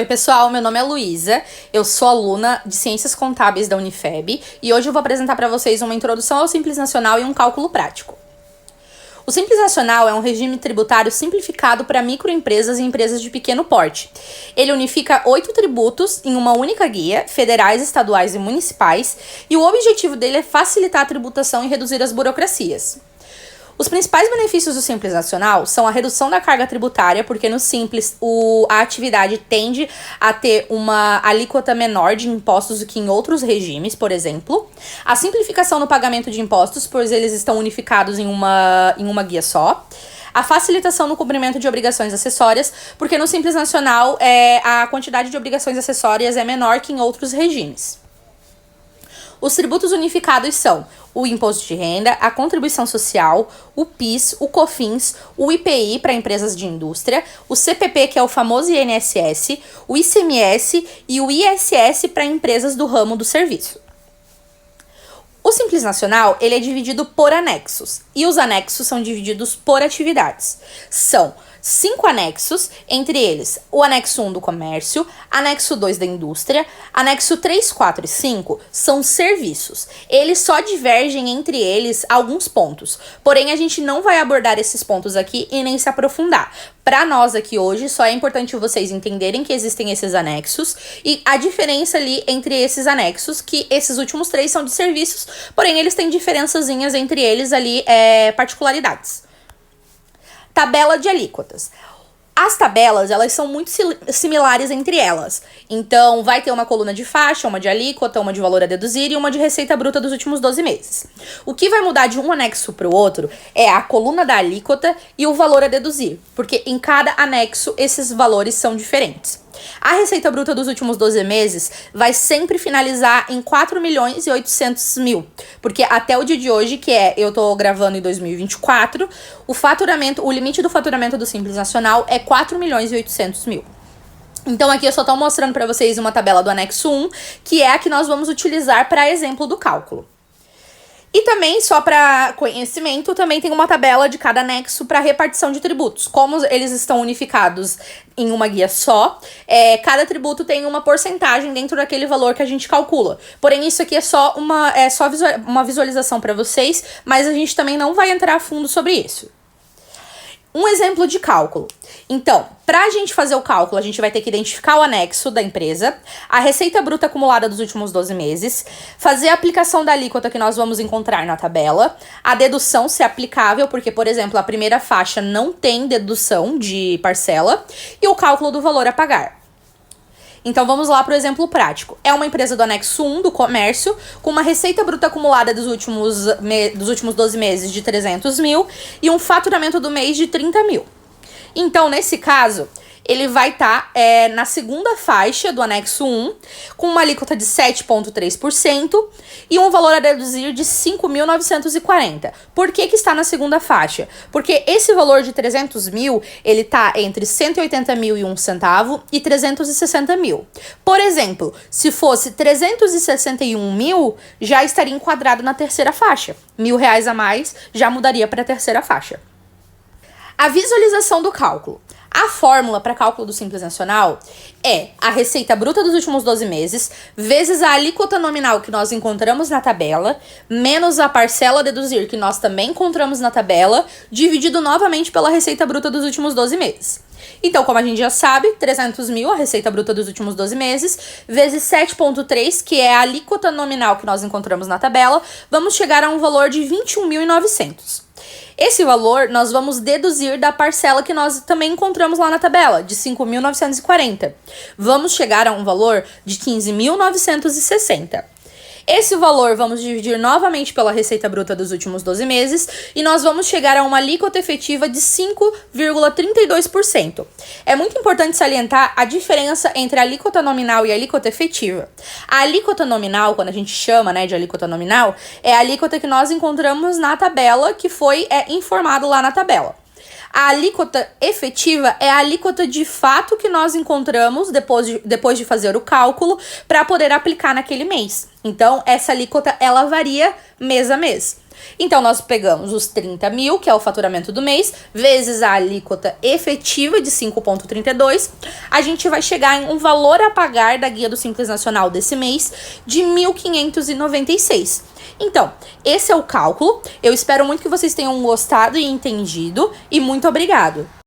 Oi pessoal, meu nome é Luísa, eu sou aluna de Ciências Contábeis da Unifeb e hoje eu vou apresentar para vocês uma introdução ao Simples Nacional e um cálculo prático. O Simples Nacional é um regime tributário simplificado para microempresas e empresas de pequeno porte. Ele unifica 8 tributos em uma única guia, federais, estaduais e municipais, e o objetivo dele é facilitar a tributação e reduzir as burocracias. Os principais benefícios do Simples Nacional são a redução da carga tributária, porque no Simples a atividade tende a ter uma alíquota menor de impostos do que em outros regimes, por exemplo. A simplificação no pagamento de impostos, pois eles estão unificados em uma guia só. A facilitação no cumprimento de obrigações acessórias, porque no Simples Nacional a quantidade de obrigações acessórias é menor que em outros regimes. Os tributos unificados são o imposto de renda, a contribuição social, o PIS, o COFINS, o IPI para empresas de indústria, o CPP, que é o famoso INSS, o ICMS e o ISS para empresas do ramo do serviço. O Simples Nacional, ele é dividido por anexos, e os anexos são divididos por atividades. São 5 anexos, entre eles o anexo 1 do comércio, anexo 2 da indústria, anexo 3, 4 e 5 são serviços. Eles só divergem entre eles alguns pontos, porém a gente não vai abordar esses pontos aqui e nem se aprofundar. Para nós aqui hoje, só é importante vocês entenderem que existem esses anexos e a diferença ali entre esses anexos, que esses últimos 3 são de serviços, porém eles têm diferençazinhas entre eles ali, particularidades. Tabela de alíquotas. As tabelas, elas são muito similares entre elas. Então, vai ter uma coluna de faixa, uma de alíquota, uma de valor a deduzir e uma de receita bruta dos últimos 12 meses. O que vai mudar de um anexo para o outro é a coluna da alíquota e o valor a deduzir, porque em cada anexo esses valores são diferentes. A receita bruta dos últimos 12 meses vai sempre finalizar em 4.800.000, porque até o dia de hoje, que eu tô gravando em 2024, o limite do faturamento do Simples Nacional é 4.800.000. Então aqui eu só tô mostrando para vocês uma tabela do anexo 1, que é a que nós vamos utilizar para exemplo do cálculo. E também, só para conhecimento, também tem uma tabela de cada anexo para repartição de tributos. Como eles estão unificados em uma guia só, cada tributo tem uma porcentagem dentro daquele valor que a gente calcula. Porém, isso aqui é só uma visualização para vocês, mas a gente também não vai entrar a fundo sobre isso. Um exemplo de cálculo. Então, para a gente fazer o cálculo, a gente vai ter que identificar o anexo da empresa, a receita bruta acumulada dos últimos 12 meses, fazer a aplicação da alíquota que nós vamos encontrar na tabela, a dedução se aplicável, porque, por exemplo, a primeira faixa não tem dedução de parcela, e o cálculo do valor a pagar. Então vamos lá para o exemplo prático. É uma empresa do anexo 1 do comércio, com uma receita bruta acumulada dos últimos 12 meses de 300.000 e um faturamento do mês de 30.000. Então, nesse caso, ele vai estar na segunda faixa do anexo 1, com uma alíquota de 7,3% e um valor a deduzir de 5.940. Por que está na segunda faixa? Porque esse valor de 300.000, ele está entre 180.001 centavo e 360.000. Por exemplo, se fosse 361.000, já estaria enquadrado na terceira faixa. R$1.000 a mais já mudaria para a terceira faixa. A visualização do cálculo. A fórmula para cálculo do Simples Nacional é a receita bruta dos últimos 12 meses, vezes a alíquota nominal que nós encontramos na tabela, menos a parcela a deduzir que nós também encontramos na tabela, dividido novamente pela receita bruta dos últimos 12 meses. Então, como a gente já sabe, 300.000, a receita bruta dos últimos 12 meses, vezes 7,3, que é a alíquota nominal que nós encontramos na tabela, vamos chegar a um valor de 21.900. Esse valor nós vamos deduzir da parcela que nós também encontramos lá na tabela, de 5.940. Vamos chegar a um valor de 15.960. Esse valor vamos dividir novamente pela receita bruta dos últimos 12 meses e nós vamos chegar a uma alíquota efetiva de 5,32%. É muito importante salientar a diferença entre a alíquota nominal e a alíquota efetiva. A alíquota nominal, quando a gente chama, de alíquota nominal, é a alíquota que nós encontramos na tabela, que foi informado lá na tabela. A alíquota efetiva é a alíquota de fato que nós encontramos depois de fazer o cálculo para poder aplicar naquele mês. Então, essa alíquota, ela varia mês a mês. Então, nós pegamos os 30 mil, que é o faturamento do mês, vezes a alíquota efetiva de 5,32, a gente vai chegar em um valor a pagar da guia do Simples Nacional desse mês de 1.596. Então, esse é o cálculo. Eu espero muito que vocês tenham gostado e entendido, e muito obrigado!